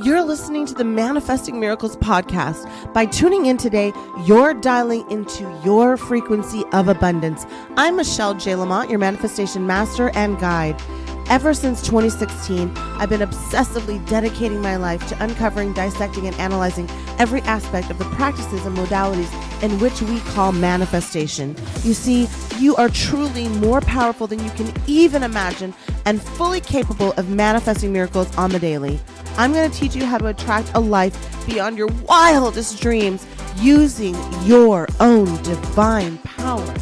You're listening to the Manifesting Miracles podcast. By tuning in today, you're dialing into your frequency of abundance. I'm Michelle J. Lamont, your manifestation master and guide. Ever since 2016, I've been obsessively dedicating my life to uncovering, dissecting, and analyzing every aspect of the practices and modalities in which we call manifestation. You see, you are truly more powerful than you can even imagine and fully capable of manifesting miracles on the daily. I'm going to teach you how to attract a life beyond your wildest dreams using your own divine power.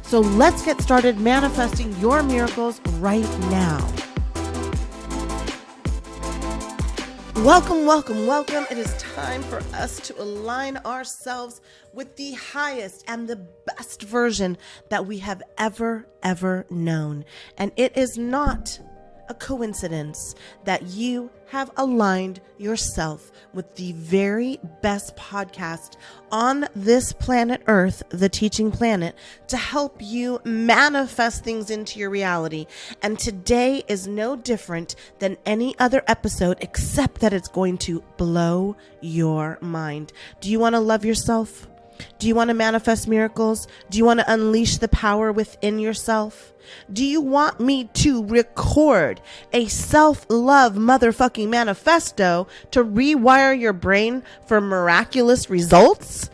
So let's get started manifesting your miracles right now. Welcome, welcome, welcome. It is time for us to align ourselves with the highest and the best version that we have ever known. And it is not a coincidence that you have aligned yourself with the very best podcast on this planet Earth, the teaching planet, to help you manifest things into your reality. And today is no different than any other episode, except that it's going to blow your mind. Do you want to love yourself? Do you want to manifest miracles? Do you want to unleash the power within yourself? Do you want me to record a self-love motherfucking manifesto to rewire your brain for miraculous results?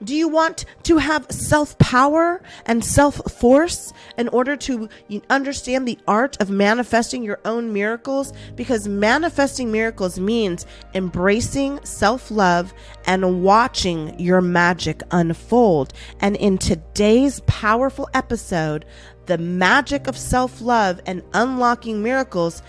Do you want to have self-power and self-force in order to understand the art of manifesting your own miracles? Because manifesting miracles means embracing self-love and watching your magic unfold. And in today's powerful episode, the magic of self-love and unlocking miracles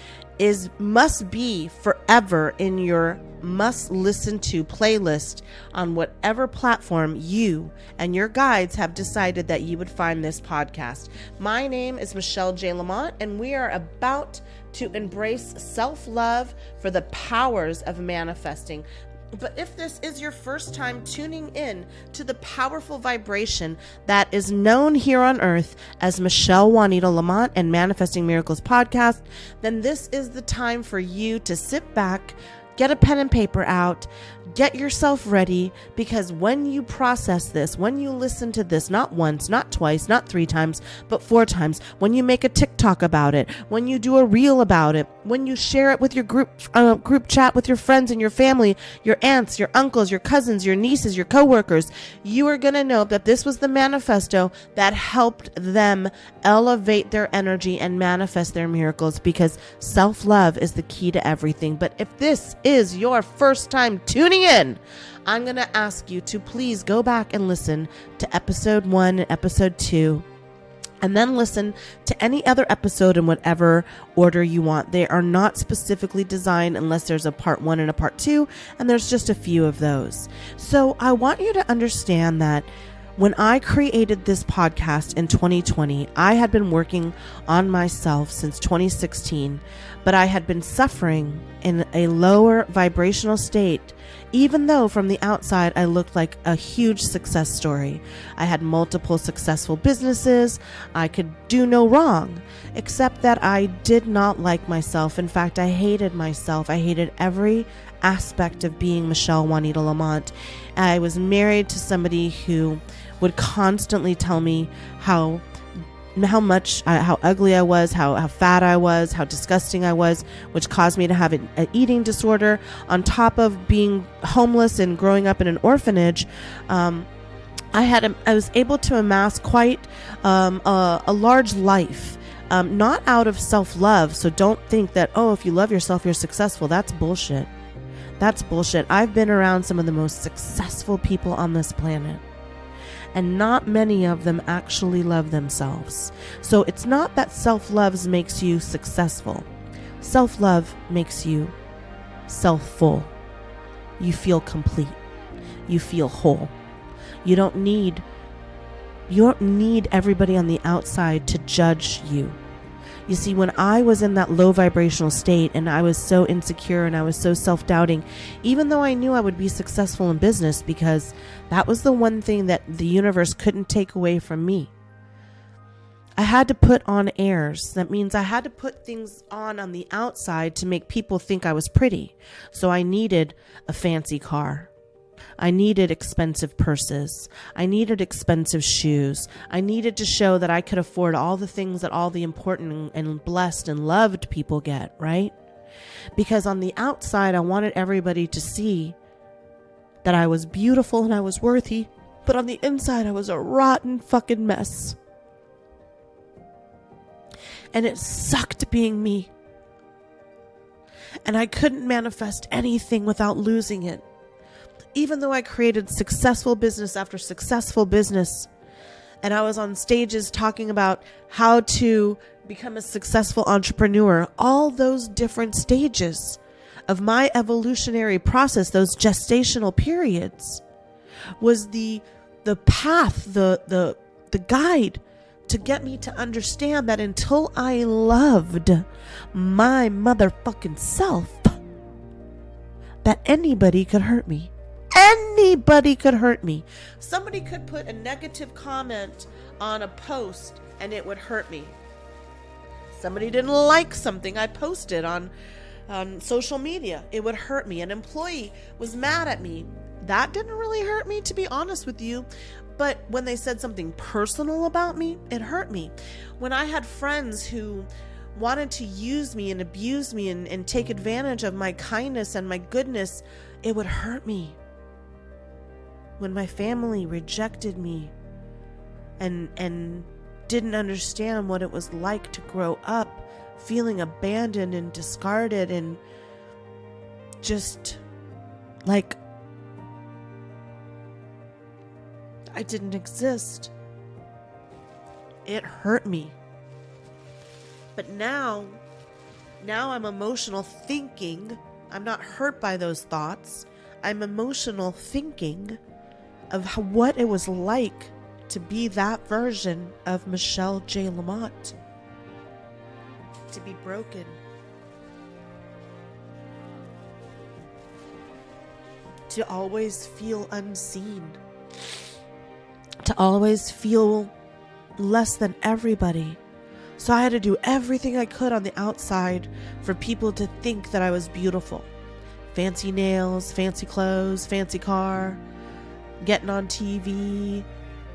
must be forever in your must listen to playlist on whatever platform you and your guides have decided that you would find this podcast. My name is Michelle J. Lamont, and we are about to embrace self-love for the powers of manifesting. But if this is your first time tuning in to the powerful vibration that is known here on earth as Michelle Juanita Lamont and Manifesting Miracles podcast, then this is the time for you to sit back, get a pen and paper out, get yourself ready, because when you process this, when you listen to this, not once, not twice, not 3 times, but 4 times, when you make a TikTok about it, when you do a reel about it, when you share it with your group chat with your friends and your family, your aunts, your uncles, your cousins, your nieces, your coworkers, you are going to know that this was the manifesto that helped them elevate their energy and manifest their miracles, because self-love is the key to everything. But if this is your first time tuning in, I'm going to ask you to please go back and listen to episode 1 and episode 2, and then listen to any other episode in whatever order you want. They are not specifically designed unless there's a part 1 and a part 2, and there's just a few of those. So I want you to understand that when I created this podcast in 2020, I had been working on myself since 2016, but I had been suffering in a lower vibrational state, even though from the outside I looked like a huge success story. I had multiple successful businesses. I could do no wrong, except that I did not like myself. In fact, I hated myself. I hated every aspect of being Michelle Juanita Lamont. I was married to somebody who would constantly tell me how ugly I was, how fat I was, how disgusting I was, which caused me to have an eating disorder. On top of being homeless and growing up in an orphanage, I was able to amass quite a large life. Not out of self-love. So don't think that, if you love yourself, you're successful. That's bullshit. That's bullshit. I've been around some of the most successful people on this planet, and not many of them actually love themselves. So it's not that self-love makes you successful. Self-love makes you self-full. You feel complete. You feel whole. You don't need everybody on the outside to judge you. You see, when I was in that low vibrational state and I was so insecure and I was so self-doubting, even though I knew I would be successful in business, because that was the one thing that the universe couldn't take away from me, I had to put on airs. That means I had to put things on the outside to make people think I was pretty. So I needed a fancy car. I needed expensive purses. I needed expensive shoes. I needed to show that I could afford all the things that all the important and blessed and loved people get, right? Because on the outside, I wanted everybody to see that I was beautiful and I was worthy. But on the inside, I was a rotten fucking mess. And it sucked being me. And I couldn't manifest anything without losing it. Even though I created successful business after successful business, and I was on stages talking about how to become a successful entrepreneur, all those different stages of my evolutionary process, those gestational periods, was the path, the guide to get me to understand that until I loved my motherfucking self, that anybody could hurt me. Anybody could hurt me. Somebody could put a negative comment on a post and it would hurt me. Somebody didn't like something I posted on social media. It would hurt me. An employee was mad at me. That didn't really hurt me, to be honest with you. But when they said something personal about me, it hurt me. When I had friends who wanted to use me and abuse me and take advantage of my kindness and my goodness, it would hurt me. When my family rejected me and didn't understand what it was like to grow up feeling abandoned and discarded and just like I didn't exist. It hurt me. But now I'm emotional thinking. I'm not hurt by those thoughts. I'm emotional thinking of what it was like to be that version of Michelle J. Lamont. To be broken. To always feel unseen. To always feel less than everybody. So I had to do everything I could on the outside for people to think that I was beautiful. Fancy nails, fancy clothes, fancy car, getting on TV,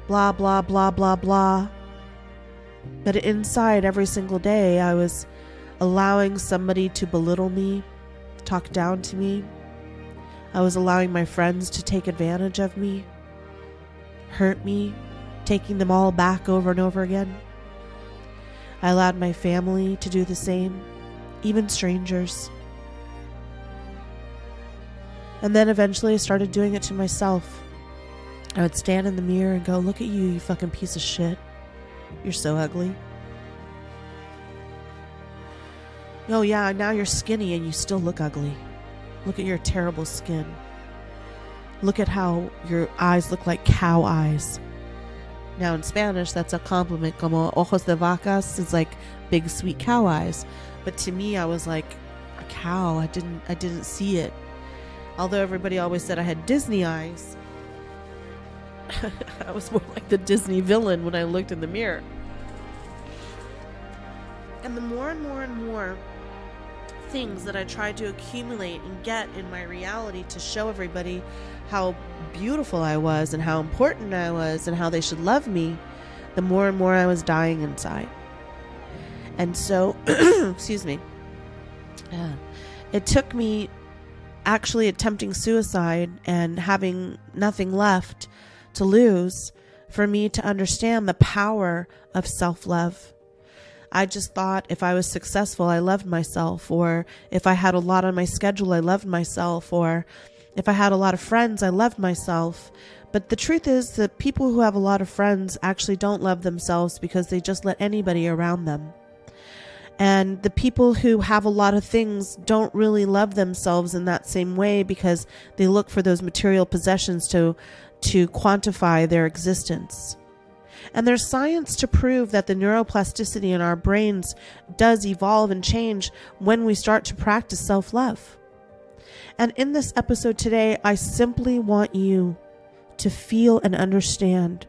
blah, blah, blah, blah, blah. But inside every single day, I was allowing somebody to belittle me, talk down to me. I was allowing my friends to take advantage of me, hurt me, taking them all back over and over again. I allowed my family to do the same, even strangers. And then eventually I started doing it to myself. I would stand in the mirror and go, "Look at you, you fucking piece of shit. You're so ugly. Oh yeah, now you're skinny and you still look ugly. Look at your terrible skin. Look at how your eyes look like cow eyes." Now in Spanish, that's a compliment. Como ojos de vacas is like big sweet cow eyes. But to me, I was like a cow. I didn't see it. Although everybody always said I had Disney eyes. I was more like the Disney villain when I looked in the mirror. And the more and more and more things that I tried to accumulate and get in my reality to show everybody how beautiful I was and how important I was and how they should love me, the more and more I was dying inside. And so, excuse me, it took me actually attempting suicide and having nothing left to lose for me to understand the power of self-love. I just thought if I was successful, I loved myself, or if I had a lot on my schedule, I loved myself, or if I had a lot of friends, I loved myself. But the truth is that people who have a lot of friends actually don't love themselves because they just let anybody around them. And the people who have a lot of things don't really love themselves in that same way because they look for those material possessions to quantify their existence. And there's science to prove that the neuroplasticity in our brains does evolve and change when we start to practice self-love. And in this episode today, I simply want you to feel and understand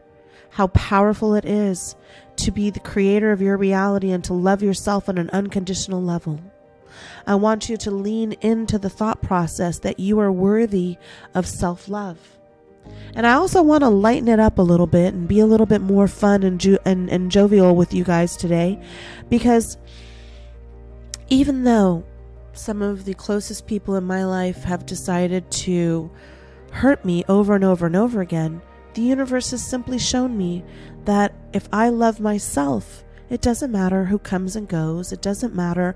how powerful it is to be the creator of your reality and to love yourself on an unconditional level. I want you to lean into the thought process that you are worthy of self-love. And I also want to lighten it up a little bit and be a little bit more fun and jovial with you guys today, because even though some of the closest people in my life have decided to hurt me over and over and over again, the universe has simply shown me that if I love myself, it doesn't matter who comes and goes. It doesn't matter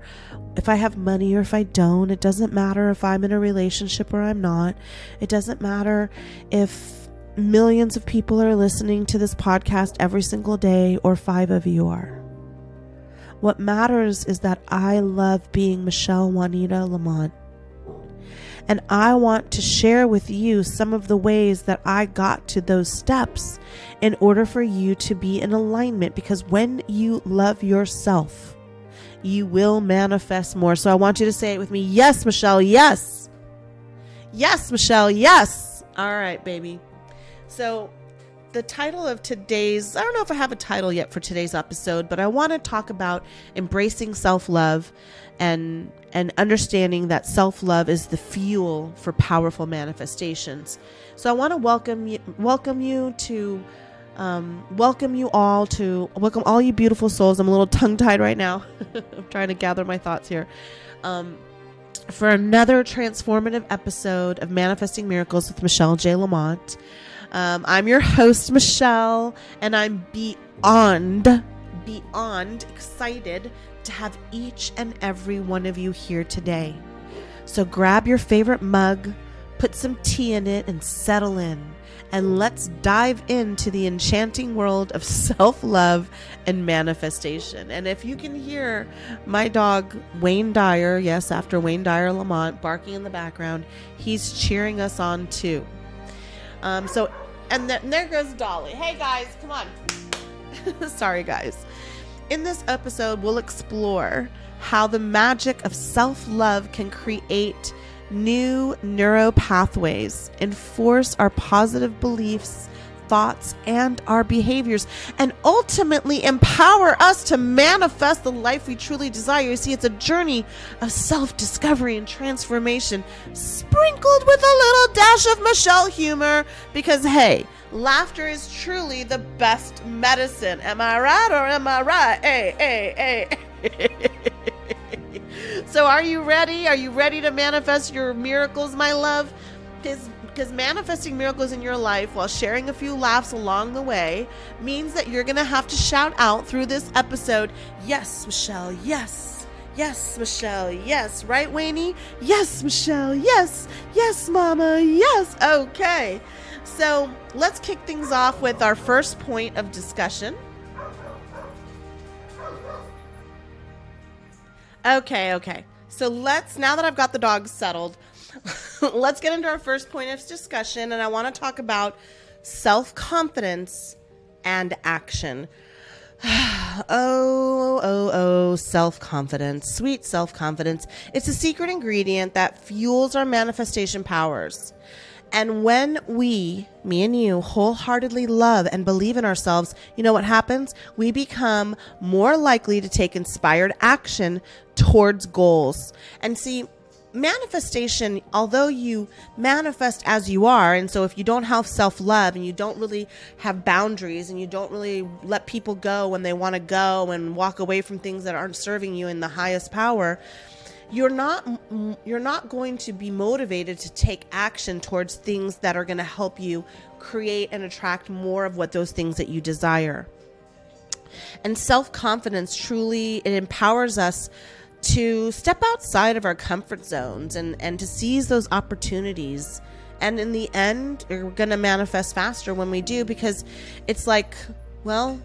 if I have money or if I don't. It doesn't matter if I'm in a relationship or I'm not. It doesn't matter if millions of people are listening to this podcast every single day or 5 of you are. What matters is that I love being Michelle Juanita Lamont. And I want to share with you some of the ways that I got to those steps in order for you to be in alignment. Because when you love yourself, you will manifest more. So I want you to say it with me. Yes, Michelle. Yes. Yes, Michelle. Yes. All right, baby. So the title of today's, I don't know if I have a title yet for today's episode, but I want to talk about embracing self-love and understanding that self-love is the fuel for powerful manifestations. So I want to welcome all you beautiful souls. I'm a little tongue-tied right now. I'm trying to gather my thoughts here. For another transformative episode of Manifesting Miracles with Michelle J. Lamont. I'm your host, Michelle, and I'm beyond excited to have each and every one of you here today. So grab your favorite mug, put some tea in it, and settle in. And let's dive into the enchanting world of self-love and manifestation. And if you can hear my dog, Wayne Dyer, yes, after Wayne Dyer Lamont, barking in the background, he's cheering us on too. And there goes Dolly. Hey guys, come on. Sorry guys. In this episode, we'll explore how the magic of self-love can create new neural pathways, enforce our positive beliefs, thoughts, and our behaviors, and ultimately empower us to manifest the life we truly desire. You see, it's a journey of self-discovery and transformation, sprinkled with a little dash of Michelle humor, because hey, laughter is truly the best medicine. Am I right or am I right? Hey. So are you ready? Are you ready to manifest your miracles, my love? Because manifesting miracles in your life while sharing a few laughs along the way means that you're going to have to shout out through this episode, yes, Michelle, yes. Yes, Michelle, yes. Right, Wayne? Yes, Michelle, yes. Yes, Mama, yes. Okay. So let's kick things off with our first point of discussion. Okay. So now that I've got the dogs settled, let's get into our first point of discussion. And I want to talk about self-confidence and action. Self-confidence, sweet self-confidence. It's a secret ingredient that fuels our manifestation powers. And when we, me and you, wholeheartedly love and believe in ourselves, you know what happens? We become more likely to take inspired action towards goals. And see, manifestation, although you manifest as you are, and so if you don't have self-love and you don't really have boundaries and you don't really let people go when they want to go and walk away from things that aren't serving you in the highest power, you're not going to be motivated to take action towards things that are going to help you create and attract more of what those things that you desire. And self-confidence truly, it empowers us to step outside of our comfort zones and to seize those opportunities. And in the end, we're going to manifest faster when we do, because it's like, well,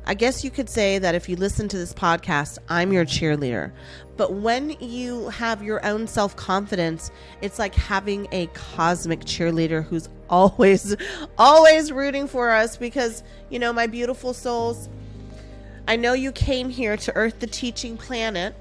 I guess you could say that if you listen to this podcast, I'm your cheerleader. But when you have your own self-confidence, it's like having a cosmic cheerleader who's always rooting for us, because, you know, my beautiful souls, I know you came here to Earth, the teaching planet,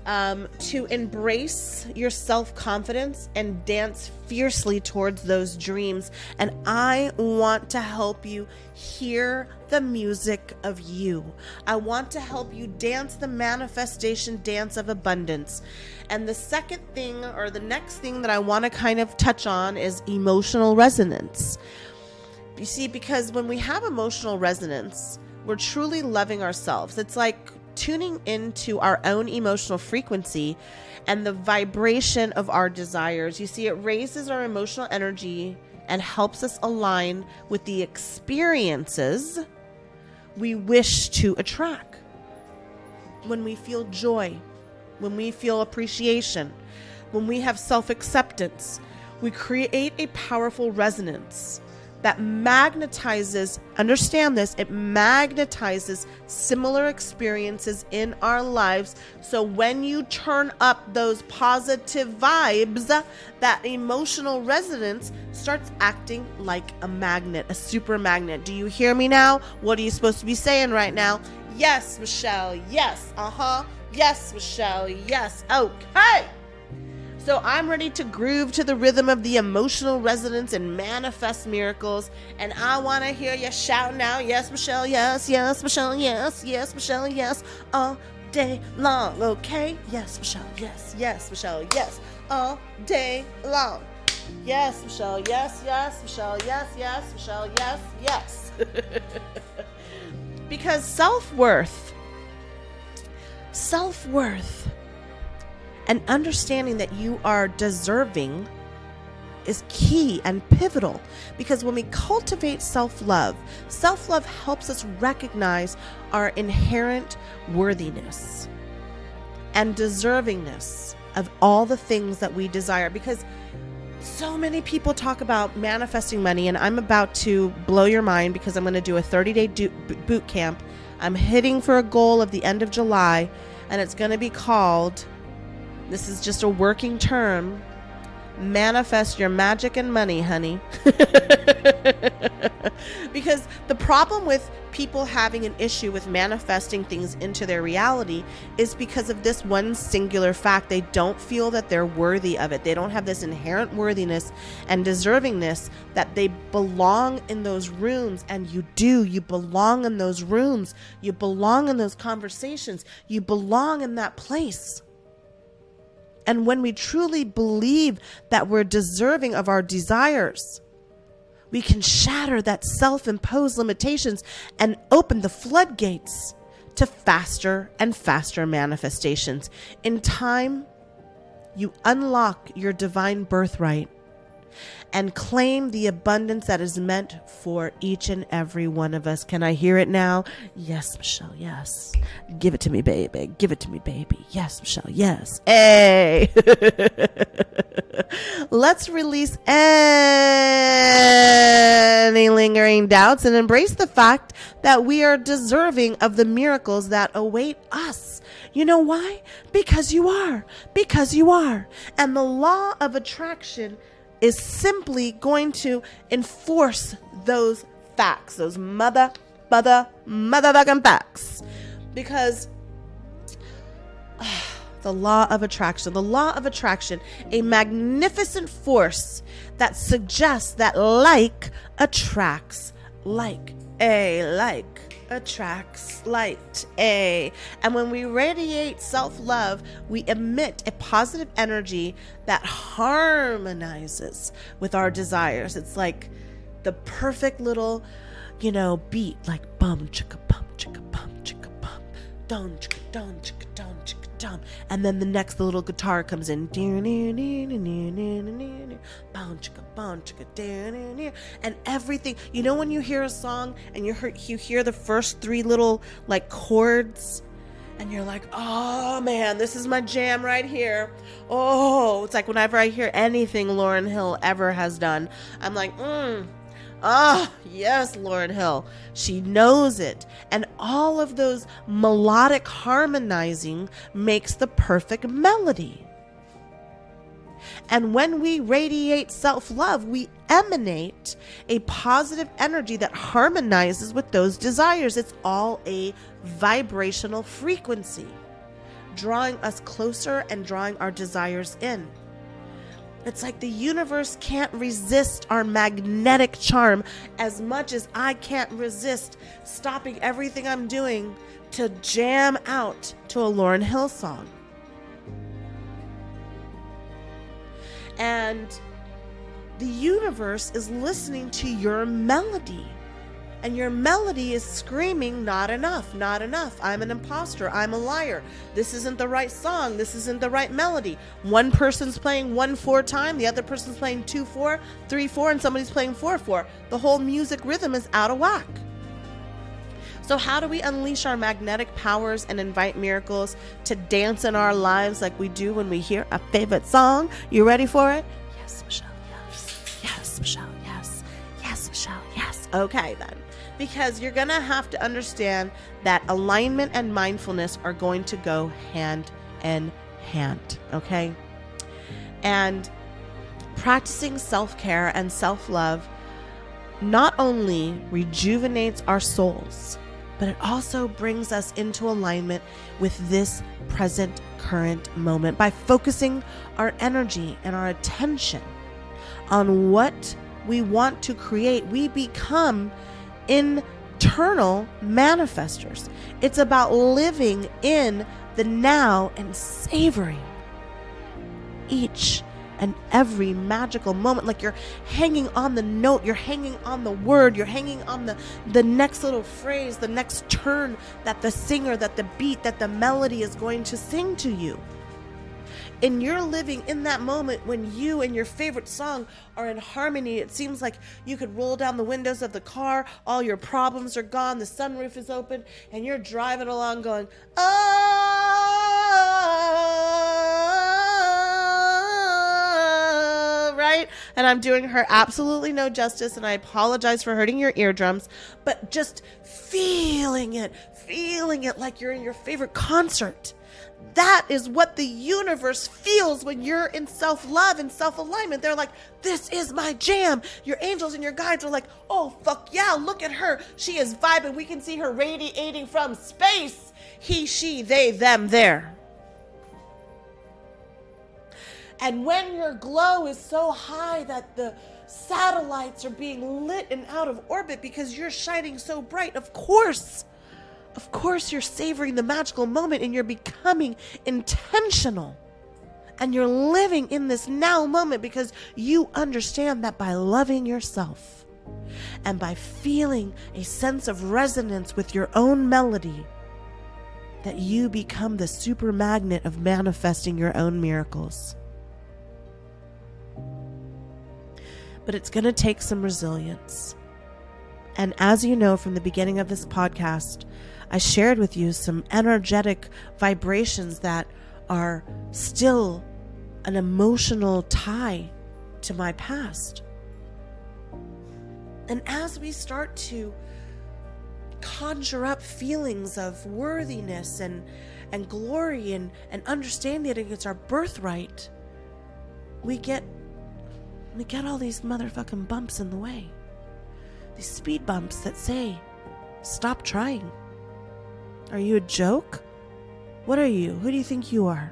to embrace your self-confidence and dance fiercely towards those dreams. And I want to help you hear the music of you. I want to help you dance the manifestation dance of abundance. And the second thing, or the next thing that I want to kind of touch on, is emotional resonance. You see, because when we have emotional resonance, we're truly loving ourselves. It's like tuning into our own emotional frequency and the vibration of our desires. You see, it raises our emotional energy and helps us align with the experiences we wish to attract. When we feel joy, when we feel appreciation, when we have self-acceptance, we create a powerful resonance that magnetizes, understand this, it magnetizes similar experiences in our lives. So when you turn up those positive vibes, that emotional resonance starts acting like a magnet, a super magnet. Do you hear me now? What are you supposed to be saying right now? Yes, Michelle. Yes. Yes, Michelle. Yes. Okay. So I'm ready to groove to the rhythm of the emotional resonance and manifest miracles. And I want to hear you shout now. Yes, Michelle. Yes, yes, Michelle. Yes, yes, Michelle. Yes, all day long. Okay. Yes, Michelle. Yes, yes, Michelle. Yes, all day long. Yes, Michelle. Yes, yes, Michelle. Yes, yes, Michelle. Yes, yes. Because self-worth and understanding that you are deserving is key and pivotal, because when we cultivate self-love helps us recognize our inherent worthiness and deservingness of all the things that we desire. Because so many people talk about manifesting money, and I'm about to blow your mind because I'm going to do a 30-day boot camp. I'm hitting for a goal of the end of July, and it's going to be called, this is just a working term, manifest your magic and money, honey. Because the problem with people having an issue with manifesting things into their reality is because of this one singular fact. They don't feel that they're worthy of it. They don't have this inherent worthiness and deservingness that they belong in those rooms. And you do. You belong in those rooms. You belong in those conversations. You belong in that place. And when we truly believe that we're deserving of our desires, we can shatter that self-imposed limitations and open the floodgates to faster and faster manifestations. In time, you unlock your divine birthright and claim the abundance that is meant for each and every one of us. Can I hear it now? Yes, Michelle, yes. Give it to me, baby. Give it to me, baby. Yes, Michelle, yes. Hey! Let's release any lingering doubts and embrace the fact that we are deserving of the miracles that await us. You know why? Because you are. Because you are. And the law of attraction is simply going to enforce those facts, those motherfucking facts. Because the law of attraction, a magnificent force that suggests that like attracts like, attracts like. And when we radiate self-love, we emit a positive energy that harmonizes with our desires. It's like the perfect little, beat, like bum chicka bum chicka bum, don chicka don chicka don chicka dum. And then the next little guitar comes in, and everything. When you hear a song and you hear the first three little like chords, and you're like, oh man, this is my jam right here. Oh, it's like whenever I hear anything Lauryn Hill ever has done, I'm like, yes, Lauryn Hill. She knows it. And all of those melodic harmonizing makes the perfect melody. And when we radiate self-love, we emanate a positive energy that harmonizes with those desires. It's all a vibrational frequency. drawing us closer and drawing our desires in. It's like the universe can't resist our magnetic charm as much as I can't resist stopping everything I'm doing to jam out to a Lauryn Hill song. And the universe is listening to your melody. And your melody is screaming, not enough, not enough. I'm an imposter. I'm a liar. This isn't the right song. This isn't the right melody. One person's playing 1/4 time. The other person's playing 2/4, 3/4, and somebody's playing 4/4. The whole music rhythm is out of whack. So how do we unleash our magnetic powers and invite miracles to dance in our lives like we do when we hear a favorite song? You ready for it? Yes, Michelle, yes. Yes, Michelle, yes. Yes, Michelle, yes. Okay, then. Because you're going to have to understand that alignment and mindfulness are going to go hand in hand, okay? And practicing self-care and self-love not only rejuvenates our souls, but it also brings us into alignment with this present, current moment by focusing our energy and our attention on what we want to create. We become internal manifestors. It's about living in the now and savoring each and every magical moment. Like you're hanging on the note, you're hanging on the word, you're hanging on the next little phrase, the next turn that the singer, that the beat, that the melody is going to sing to you. And you're living in that moment when you and your favorite song are in harmony. It seems like you could roll down the windows of the car, all your problems are gone, the sunroof is open, and you're driving along going, oh, right? And I'm doing her absolutely no justice, and I apologize for hurting your eardrums, but just feeling it like you're in your favorite concert. That is what the universe feels when you're in self-love and self-alignment. They're like, this is my jam. Your angels and your guides are like, oh, fuck yeah, look at her. She is vibing. We can see her radiating from space. He, she, they, them, there. And when your glow is so high that the satellites are being lit and out of orbit because you're shining so bright, of course you're savoring the magical moment and you're becoming intentional. And you're living in this now moment because you understand that by loving yourself and by feeling a sense of resonance with your own melody, that you become the super magnet of manifesting your own miracles. But it's going to take some resilience. And as you know from the beginning of this podcast, I shared with you some energetic vibrations that are still an emotional tie to my past. And as we start to conjure up feelings of worthiness and glory and understanding that it's our birthright, we get all these motherfucking bumps in the way. These speed bumps that say, stop trying. Are you a joke? What are you? Who do you think you are?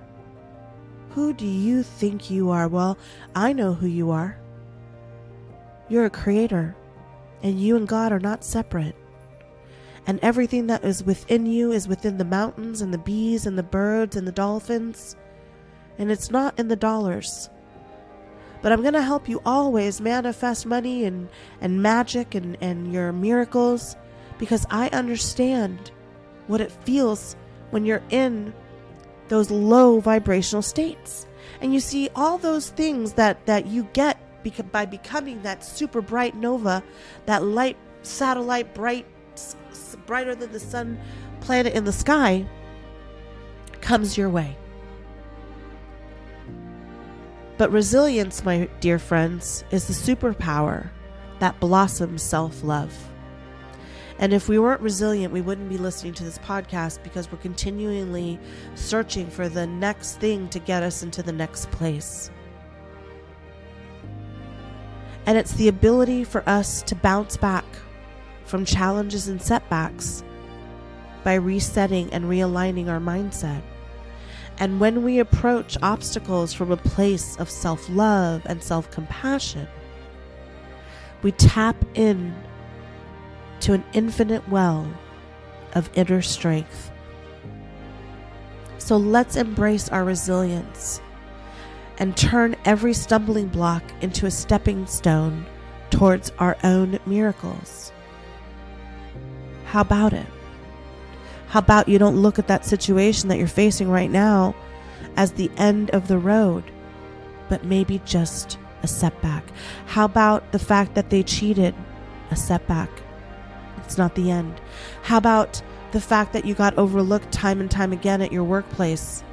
Who do you think you are? Well, I know who you are. You're a creator, and you and God are not separate. And everything that is within you is within the mountains and the bees and the birds and the dolphins. And it's not in the dollars. But I'm going to help you always manifest money and magic and your miracles, because I understand what it feels when you're in those low vibrational states. And you see all those things that you get by becoming that super bright nova, that light satellite, brighter than the sun planet in the sky, comes your way. But resilience, my dear friends, is the superpower that blossoms self-love. And if we weren't resilient, we wouldn't be listening to this podcast, because we're continually searching for the next thing to get us into the next place. And it's the ability for us to bounce back from challenges and setbacks by resetting and realigning our mindset. And when we approach obstacles from a place of self-love and self-compassion, we tap in to an infinite well of inner strength. So let's embrace our resilience and turn every stumbling block into a stepping stone towards our own miracles. How about it? How about you don't look at that situation that you're facing right now as the end of the road, but maybe just a setback? How about the fact that they cheated? A setback. It's not the end. How about the fact that you got overlooked time and time again at your workplace?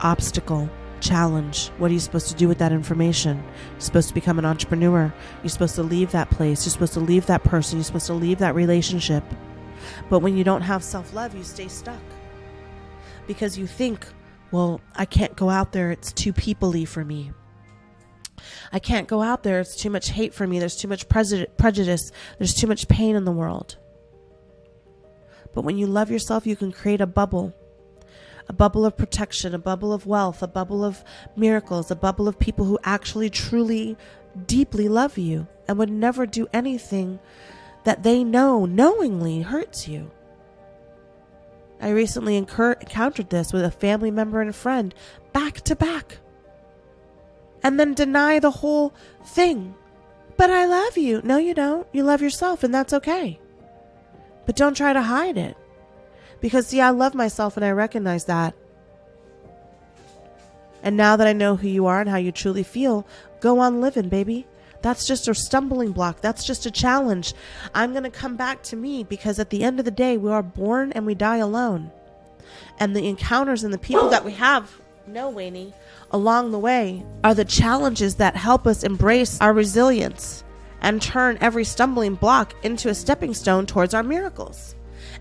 Obstacle, challenge. What are you supposed to do with that information? You're supposed to become an entrepreneur. You're supposed to leave that place. You're supposed to leave that person. You're supposed to leave that relationship. But when you don't have self-love, you stay stuck because you think, well, I can't go out there. It's too people-y for me. I can't go out there. It's too much hate for me. There's too much prejudice. There's too much pain in the world. But when you love yourself, you can create a bubble of protection, a bubble of wealth, a bubble of miracles, a bubble of people who actually, truly, deeply love you and would never do anything that they know knowingly hurts you. I recently encountered this with a family member and a friend back to back, and then deny the whole thing. But I love you. No, you don't. You love yourself, and that's okay. But don't try to hide it. Because, see, I love myself and I recognize that. And now that I know who you are and how you truly feel, go on living, baby. That's just a stumbling block. That's just a challenge. I'm going to come back to me because at the end of the day, we are born and we die alone. And the encounters and the people that we have, no, Wayne, along the way are the challenges that help us embrace our resilience and turn every stumbling block into a stepping stone towards our miracles.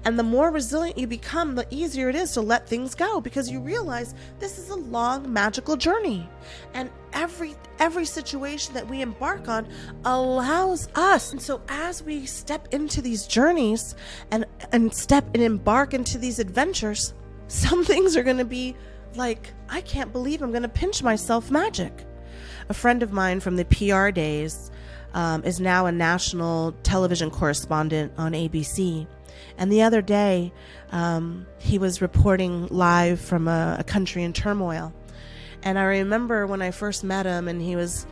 And the more resilient you become, the easier it is to let things go because you realize this is a long, magical journey. And every situation that we embark on allows us. And so as we step into these journeys and embark into these adventures, some things are going to be like, I can't believe I'm going to pinch myself magic. A friend of mine from the PR days is now a national television correspondent on ABC. And the other day, he was reporting live from a country in turmoil. And I remember when I first met him, and he was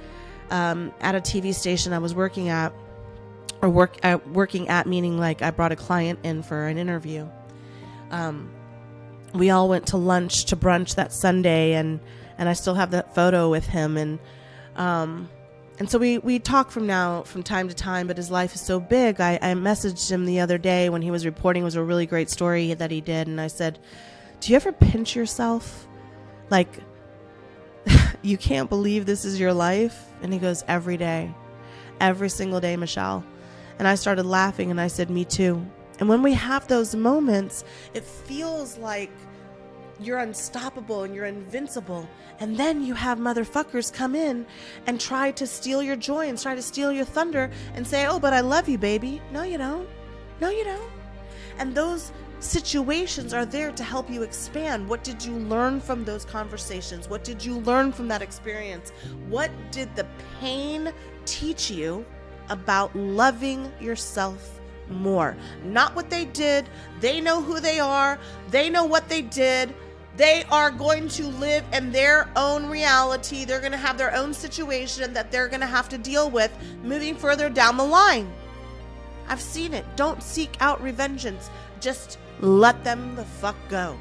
at a TV station I was working at, meaning like I brought a client in for an interview. We all went to brunch that Sunday, and I still have that photo with him. And so we talk from time to time, but his life is so big. I messaged him the other day when he was reporting. It was a really great story that he did. And I said, do you ever pinch yourself? Like, you can't believe this is your life? And he goes, every day, every single day, Michelle. And I started laughing and I said, me too. And when we have those moments, it feels like you're unstoppable and you're invincible. And then you have motherfuckers come in and try to steal your joy and try to steal your thunder and say, oh, but I love you, baby. No, you don't. No, you don't. And those situations are there to help you expand. What did you learn from those conversations? What did you learn from that experience? What did the pain teach you about loving yourself more? Not what they did. They know who they are. They know what they did. They are going to live in their own reality. They're going to have their own situation that they're going to have to deal with moving further down the line. I've seen it. Don't seek out revengeance. Just let them the fuck go.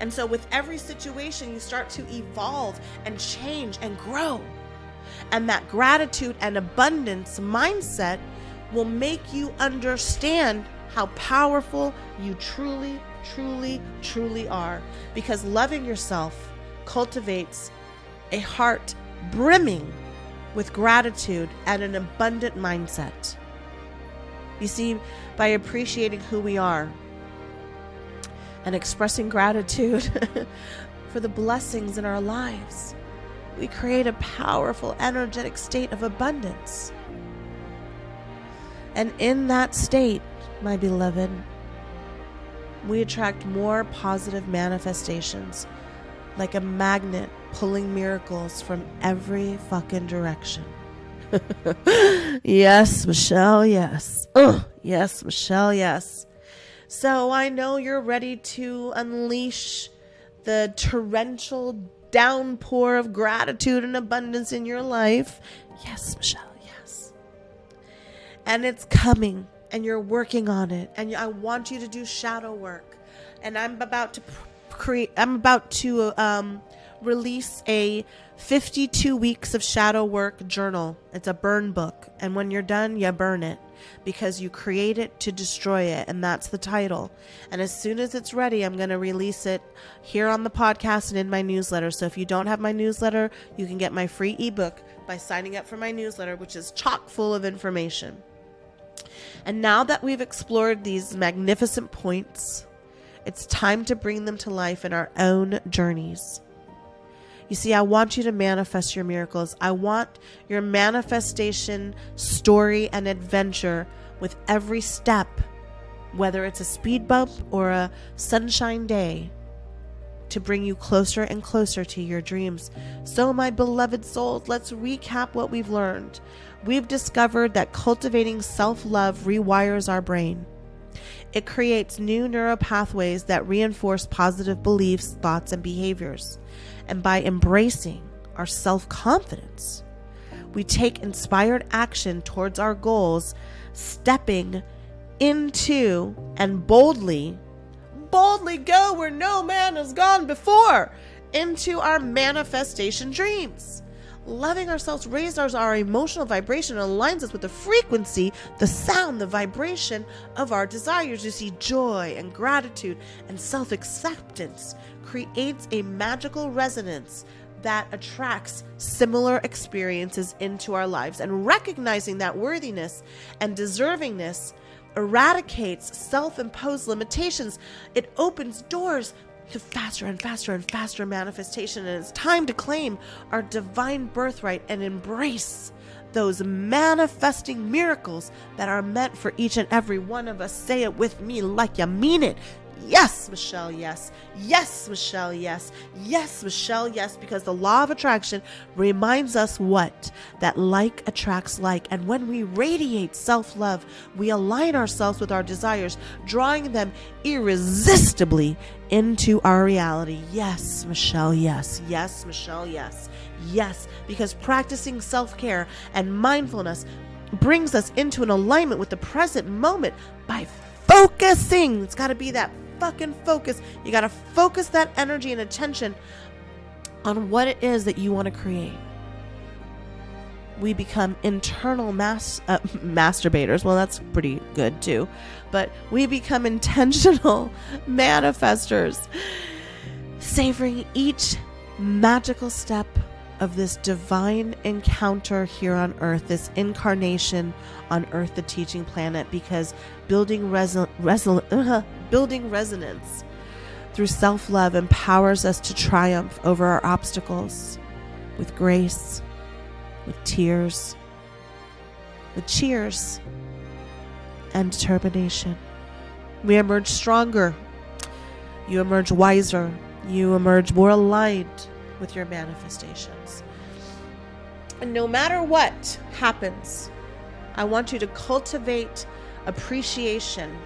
And so with every situation, you start to evolve and change and grow. And that gratitude and abundance mindset will make you understand how powerful you truly, truly, truly are. Because loving yourself cultivates a heart brimming with gratitude and an abundant mindset. You see, by appreciating who we are and expressing gratitude for the blessings in our lives, we create a powerful, energetic state of abundance. And in that state, my beloved, we attract more positive manifestations, like a magnet pulling miracles from every fucking direction. Yes, Michelle, yes. Yes, Michelle, yes. So I know you're ready to unleash the torrential downpour of gratitude and abundance in your life. Yes, Michelle, yes. And it's coming, and you're working on it, and I want you to do shadow work. And I'm about to release a 52 weeks of shadow work journal. It's a burn book, and when you're done, you burn it, because you create it to destroy it, and that's the title. And as soon as it's ready, I'm going to release it here on the podcast and in my newsletter. So if you don't have my newsletter, you can get my free ebook by signing up for my newsletter, which is chock full of information. And now that we've explored these magnificent points, it's time to bring them to life in our own journeys. You see, I want you to manifest your miracles. I want your manifestation story and adventure with every step, whether it's a speed bump or a sunshine day, to bring you closer and closer to your dreams. So, my beloved souls, let's recap what we've learned. We've discovered that cultivating self-love rewires our brain. It creates new neural pathways that reinforce positive beliefs, thoughts, and behaviors. And by embracing our self-confidence, we take inspired action towards our goals, stepping into and boldly go where no man has gone before, into our manifestation dreams. Loving ourselves raises our emotional vibration and aligns us with the frequency, the sound, the vibration of our desires. You see, joy and gratitude and self-acceptance creates a magical resonance that attracts similar experiences into our lives. And recognizing that worthiness and deservingness eradicates self-imposed limitations. It opens doors to faster and faster and faster manifestation. And it's time to claim our divine birthright and embrace those manifesting miracles that are meant for each and every one of us. Say it with me like you mean it. Yes, Michelle, yes. Yes, Michelle, yes. Yes, Michelle, yes. Because the law of attraction reminds us what? That like attracts like. And when we radiate self-love, we align ourselves with our desires, drawing them irresistibly into our reality. Yes, Michelle, yes. Yes, Michelle, yes. Yes, because practicing self-care and mindfulness brings us into an alignment with the present moment by focusing. It's got to be that fucking focus. You got to focus that energy and attention on what it is that you want to create. We become internal masturbators. Well, that's pretty good too. But we become intentional manifestors, savoring each magical step of this divine encounter here on earth, this incarnation on earth, the teaching planet, because building resonance through self-love empowers us to triumph over our obstacles with grace, with tears, with cheers, and determination. We emerge stronger. You emerge wiser. You emerge more aligned with your manifestations. And no matter what happens, I want you to cultivate appreciation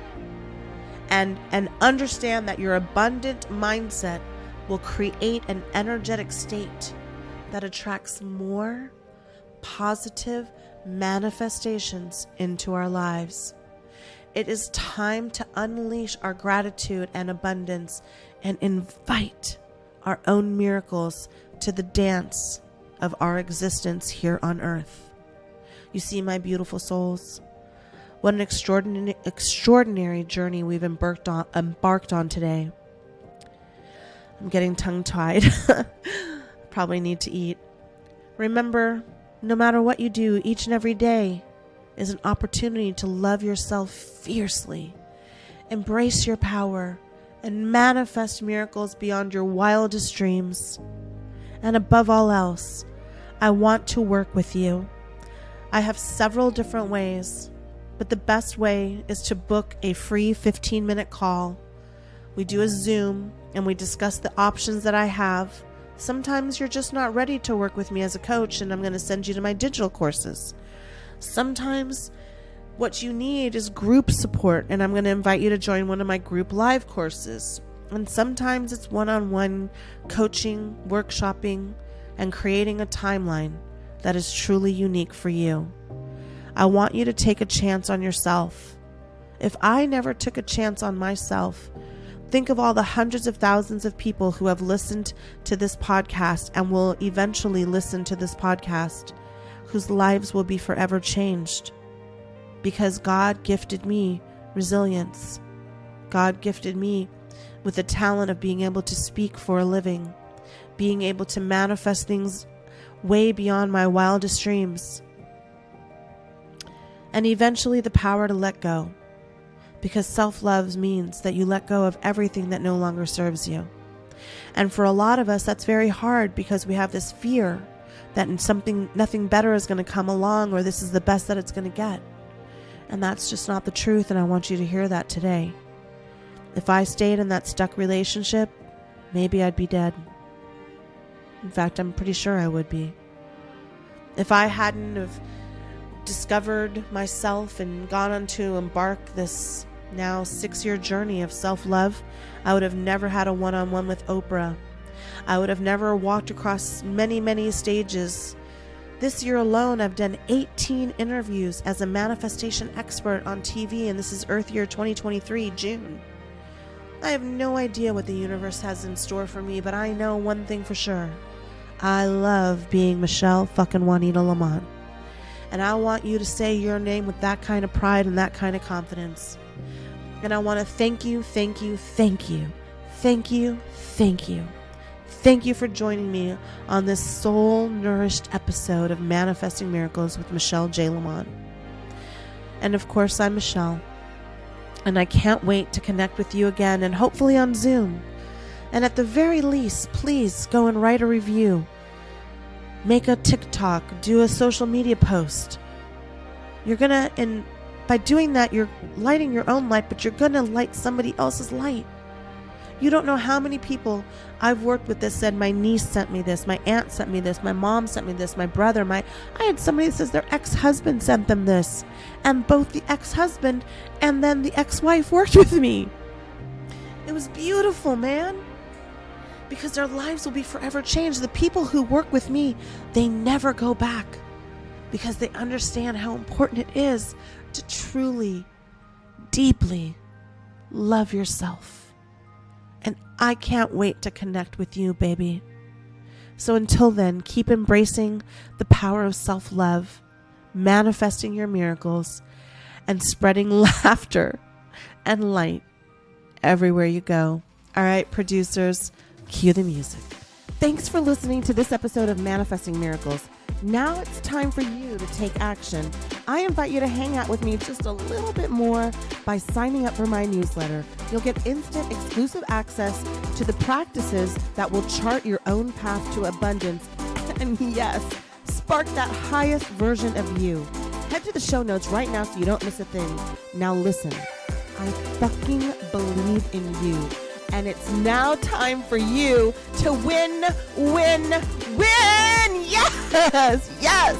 and understand that your abundant mindset will create an energetic state that attracts more positive manifestations into our lives. It is time to unleash our gratitude and abundance and invite our own miracles to the dance of our existence here on earth. You see, my beautiful souls, what an extraordinary journey we've embarked on today. I'm getting tongue-tied. Probably need to eat. Remember, no matter what you do, each and every day is an opportunity to love yourself fiercely, embrace your power, and manifest miracles beyond your wildest dreams. And above all else, I want to work with you. I have several different ways, but the best way is to book a free 15-minute call We do a Zoom and we discuss the options that I have. Sometimes you're just not ready to work with me as a coach, and I'm going to send you to my digital courses. Sometimes what you need is group support, and I'm going to invite you to join one of my group live courses. And sometimes it's one-on-one coaching, workshopping, and creating a timeline that is truly unique for you. I want you to take a chance on yourself. If I never took a chance on myself, think of all the hundreds of thousands of people who have listened to this podcast and will eventually listen to this podcast, whose lives will be forever changed. Because God gifted me resilience. God gifted me with the talent of being able to speak for a living, being able to manifest things way beyond my wildest dreams, and eventually the power to let go. Because self-love means that you let go of everything that no longer serves you. And for a lot of us, that's very hard because we have this fear that nothing better is going to come along, or this is the best that it's going to get. And that's just not the truth, and I want you to hear that today. If I stayed in that stuck relationship, maybe I'd be dead. In fact, I'm pretty sure I would be. If I hadn't have discovered myself and gone on to embark this now 6-year journey of self-love, I would have never had a one-on-one with Oprah. I would have never walked across many, many stages. This year alone, I've done 18 interviews as a manifestation expert on TV, and this is Earth Year 2023, June. I have no idea what the universe has in store for me, but I know one thing for sure. I love being Michelle fucking Juanita Lamont. And I want you to say your name with that kind of pride and that kind of confidence. And I want to thank you, thank you, thank you, thank you, thank you. Thank you for joining me on this soul-nourished episode of Manifesting Miracles with Michelle J. Lamont. And of course, I'm Michelle. And I can't wait to connect with you again, and hopefully on Zoom. And at the very least, please go and write a review. Make a TikTok, do a social media post. And by doing that, you're lighting your own light, but you're gonna light somebody else's light. You don't know how many people I've worked with that said, my niece sent me this, my aunt sent me this, my mom sent me this, my brother, I had somebody that says their ex-husband sent them this. And both the ex-husband and then the ex-wife worked with me. It was beautiful, man. Because their lives will be forever changed. The people who work with me, they never go back. Because they understand how important it is to truly, deeply love yourself. And I can't wait to connect with you, baby. So until then, keep embracing the power of self-love, manifesting your miracles, and spreading laughter and light everywhere you go. All right, producers, cue the music. Thanks for listening to this episode of Manifesting Miracles. Now it's time for you to take action. I invite you to hang out with me just a little bit more by signing up for my newsletter. You'll get instant exclusive access to the practices that will chart your own path to abundance. And yes, spark that highest version of you. Head to the show notes right now so you don't miss a thing. Now listen, I fucking believe in you. And it's now time for you to win, win, win! Yes! Yes!